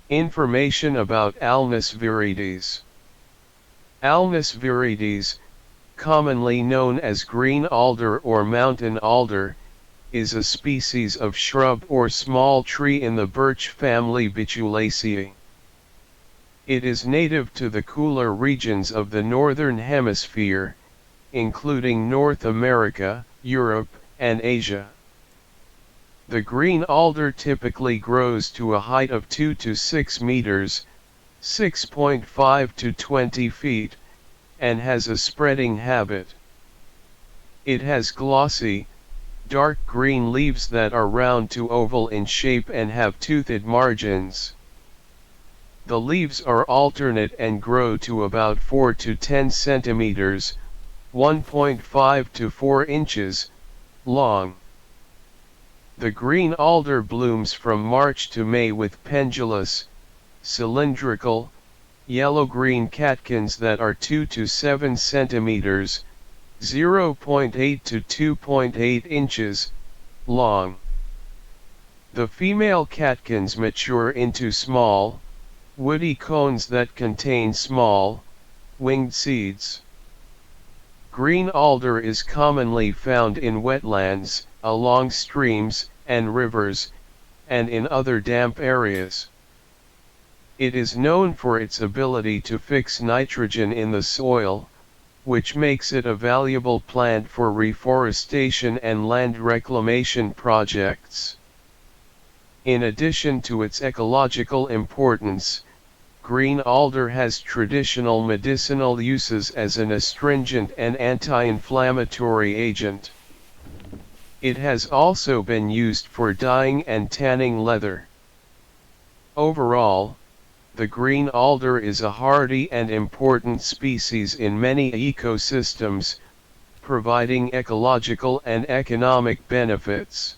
Information about Alnus viridis. Alnus viridis, commonly known as green alder or mountain alder, is a species of shrub or small tree in the birch family Bitulaceae. It is native to the cooler regions of the Northern Hemisphere, including North America, Europe, and Asia. The green alder typically grows to a height of 2 to 6 meters, 6.5 to 20 feet, and has a spreading habit. It has glossy, dark green leaves that are round to oval in shape and have toothed margins. The leaves are alternate and grow to about 4 to 10 centimeters, 1.5 to 4 inches, long. The green alder blooms from March to May with pendulous, cylindrical, yellow-green catkins that are 2 to 7 centimeters, 0.8 to 2.8 inches, long. The female catkins mature into small, woody cones that contain small, winged seeds. Green alder is commonly found in wetlands, along streams and rivers, and in other damp areas. It is known for its ability to fix nitrogen in the soil, which makes it a valuable plant for reforestation and land reclamation projects. In addition to its ecological importance, green alder has traditional medicinal uses as an astringent and anti-inflammatory agent. It has also been used for dyeing and tanning leather. Overall, the green alder is a hardy and important species in many ecosystems, providing ecological and economic benefits.